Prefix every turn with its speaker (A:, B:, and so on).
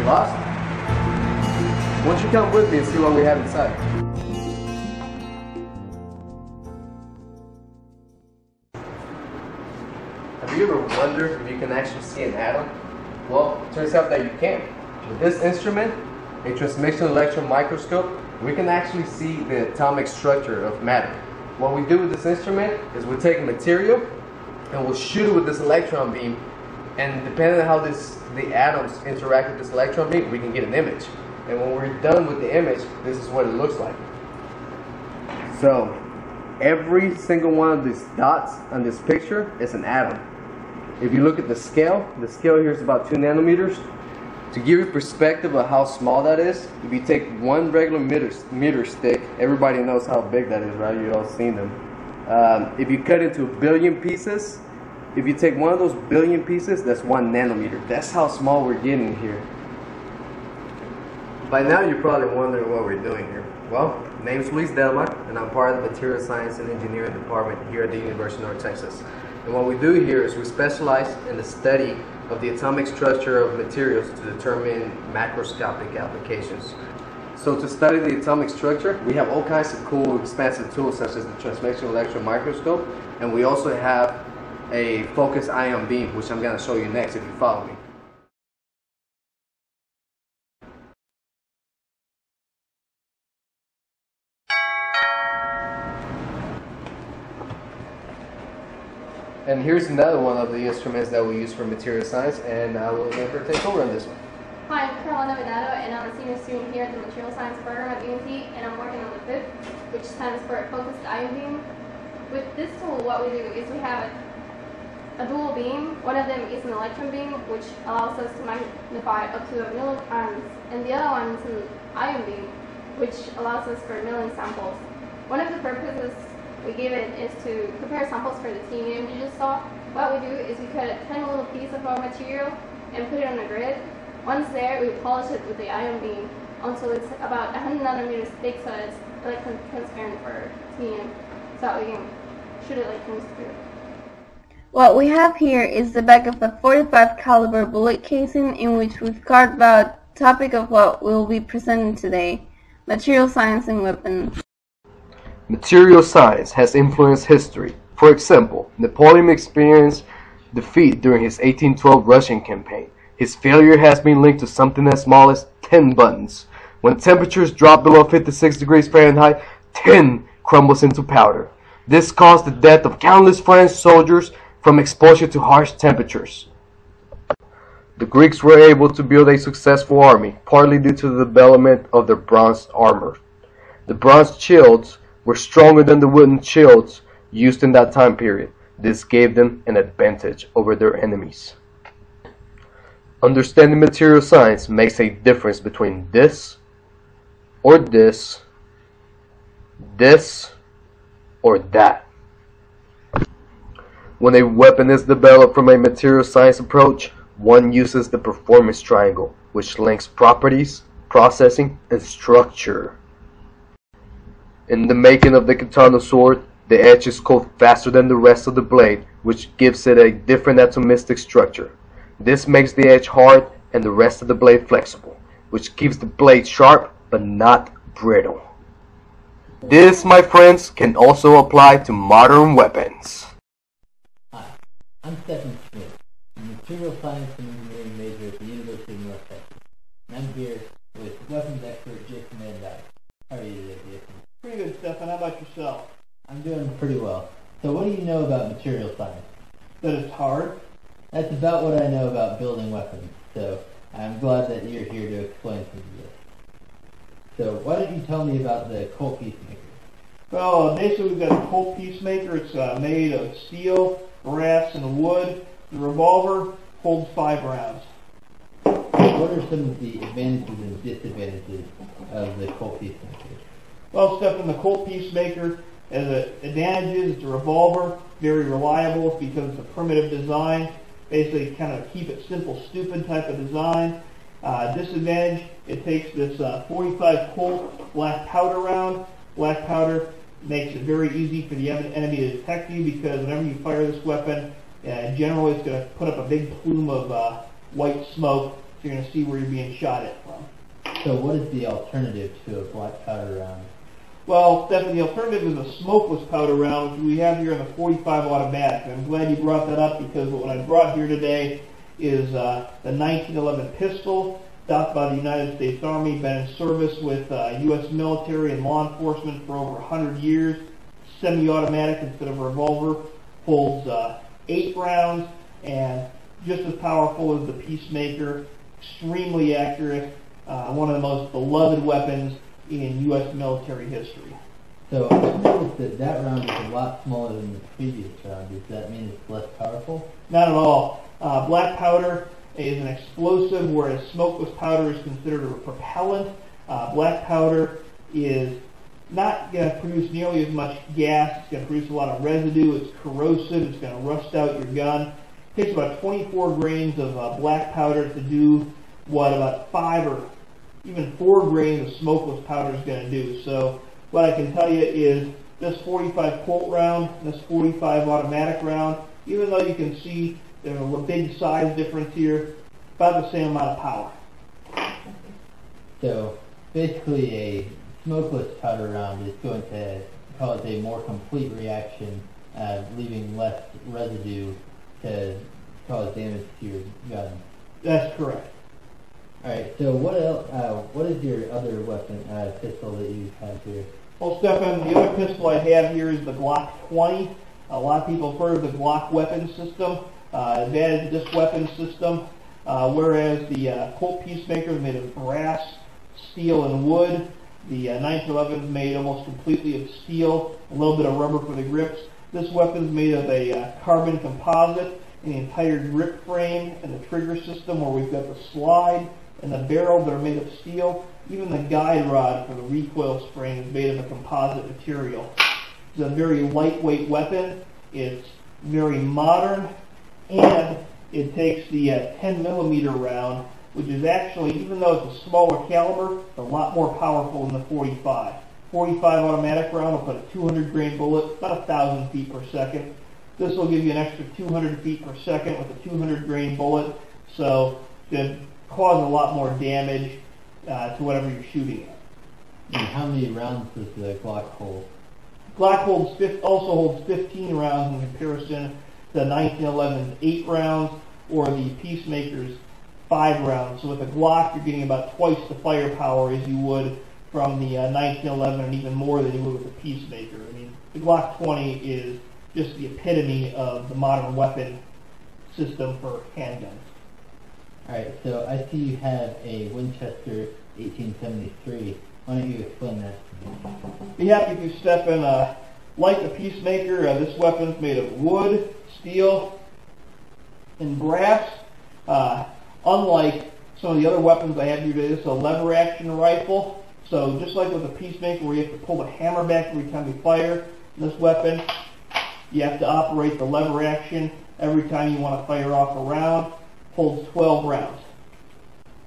A: lost? Why don't you come with me and see what we have inside? Have you ever wondered if you can actually see an atom? Well, it turns out that you can. With this instrument, a transmission electron microscope, we can actually see the atomic structure of matter. What we do with this instrument is we take a material and we'll shoot it with this electron beam, and depending on how the atoms interact with this electron beam, we can get an image. And when we're done with the image, this is what it looks like. So every single one of these dots on this picture is an atom. If you look at the scale here is about 2 nanometers. To give you perspective of how small that is, if you take one regular meter stick, everybody knows how big that is, right? You've all seen them. If you cut into 1 billion pieces, if you take one of those 1 billion pieces, that's 1 nanometer. That's how small we're getting here. By now you're probably wondering what we're doing here. Well, my name is Luis Delmar, and I'm part of the Material Science and Engineering Department here at the University of North Texas. And what we do here is we specialize in the study of the atomic structure of materials to determine macroscopic applications. So to study the atomic structure, we have all kinds of cool expansive tools such as the transmission electron microscope, and we also have a focused ion beam, which I'm going to show you next if you follow me. And here's another one of the instruments that we use for material science, and I will let her take over on this one.
B: Hi, I'm Carolina Venado, and I'm a senior student here at the Material Science program at U.N.T, and I'm working on the FIP, which stands for Focused Ion Beam. With this tool, what we do is we have a dual beam. One of them is an electron beam, which allows us to magnify up to 1 million times, and the other one is an ion beam, which allows us for 1 million samples. One of the purposes we give it is to prepare samples for the TEM you just saw. What we do is we cut a tiny little piece of our material and put it on a grid. Once there, we polish it with the ion beam until it's about 100 nanometers thick, so it's electron transparent for TEM, so we can shoot electrons through.
C: What we have here is the back of a .45 caliber bullet casing in which we've carved out the topic of what we'll be presenting today, material science and weapons.
A: Material science has influenced history. For example, Napoleon experienced defeat during his 1812 Russian campaign. His failure has been linked to something as small as 10 buttons. When temperatures drop below 56 degrees Fahrenheit, tin crumbles into powder. This caused the death of countless French soldiers from exposure to harsh temperatures. The Greeks were able to build a successful army, partly due to the development of their bronze armor. The bronze shields were stronger than the wooden shields used in that time period. This gave them an advantage over their enemies. Understanding material science makes a difference between this or this, this or that. When a weapon is developed from a material science approach, one uses the performance triangle, which links properties, processing, and structure. In the making of the katana sword, the edge is cold faster than the rest of the blade, which gives it a different atomistic structure. This makes the edge hard and the rest of the blade flexible, which keeps the blade sharp but not brittle. This, my friends, can also apply to modern weapons.
D: Hi, I'm Stephen Schmidt, a material science and engineering major at the University of North Texas, and I'm here with weapons expert Jason Van Dyke. How are you today, Jason?
E: Pretty good, Stefan. How about yourself?
D: I'm doing pretty well. So what do you know about material science?
E: That it's hard.
D: That's about what I know about building weapons, so I'm glad that you're here to explain some of this. So why don't you tell me about the Colt Peacemaker?
E: Well, basically we've got a Colt Peacemaker. It's made of steel, brass, and wood. The revolver holds 5 rounds.
D: What are some of the advantages and disadvantages of the Colt Peacemaker?
E: Well, Stefan, the Colt Peacemaker has advantages. It's a revolver, very reliable because it's a primitive design. Basically, kind of keep it simple, stupid type of design. Disadvantage, it takes this .45 Colt black powder round. Black powder makes it very easy for the enemy to detect you because whenever you fire this weapon, generally it's going to put up a big plume of white smoke you're going to see where you're being shot at from.
D: So what is the alternative to a black powder round?
E: Well, Stephen, the alternative is a smokeless powder round, which we have here in the .45 automatic. And I'm glad you brought that up because what I brought here today is the 1911 pistol, adopted by the United States Army, been in service with U.S. military and law enforcement for over 100 years. Semi-automatic instead of a revolver, holds 8 rounds, and just as powerful as the Peacemaker, extremely accurate, one of the most beloved weapons in U.S. military history.
D: So I noticed that round is a lot smaller than the previous round. Does that mean it's less powerful?
E: Not at all. Black powder is an explosive, whereas smokeless powder is considered a propellant. Black powder is not going to produce nearly as much gas. It's going to produce a lot of residue. It's corrosive. It's going to rust out your gun. It takes about 24 grains of black powder to do what about 5 or even 4 grains of smokeless powder is going to do. So what I can tell you is this .45 Colt round, this .45 automatic round, even though you can see there's a big size difference here, about the same amount of power.
D: So basically a smokeless powder round is going to cause a more complete reaction, leaving less residue to cause damage to your gun.
E: That's correct.
D: Alright, so what else? What is your other weapon, pistol that you have here?
E: Well, Stefan, the other pistol I have here is the Glock 20. A lot of people have heard of the Glock weapon system. I've added this weapon system, whereas the Colt Peacemaker is made of brass, steel, and wood. The 1911 is made almost completely of steel, a little bit of rubber for the grips. This weapon is made of a carbon composite, and the entire grip frame and the trigger system where we've got the slide and the barrel that are made of steel. Even the guide rod for the recoil spring is made of a composite material. It's a very lightweight weapon. It's very modern, and it takes the 10mm round, which is actually, even though it's a smaller caliber, a lot more powerful than the .45. .45 automatic round will put a 200 grain bullet, about 1,000 feet per second. This will give you an extra 200 feet per second with a 200 grain bullet, so it can cause a lot more damage to whatever you're shooting at.
D: And how many rounds does the Glock hold?
E: Glock also holds 15 rounds in comparison to the 1911's 8 rounds or the Peacemaker's 5 rounds. So with the Glock, you're getting about twice the firepower as you would from the 1911 and even more than you would with the Peacemaker. I mean, the Glock 20 is just the epitome of the modern weapon system for handguns.
D: Alright, so I see you have a Winchester 1873. Why don't you explain that to me?
E: Be happy to step in. Like the Peacemaker, this weapon's made of wood, steel, and brass. Unlike some of the other weapons I have here today, this is a lever action rifle. So just like with the Peacemaker where you have to pull the hammer back every time you fire, in this weapon you have to operate the lever action every time you want to fire off a round. Holds 12 rounds.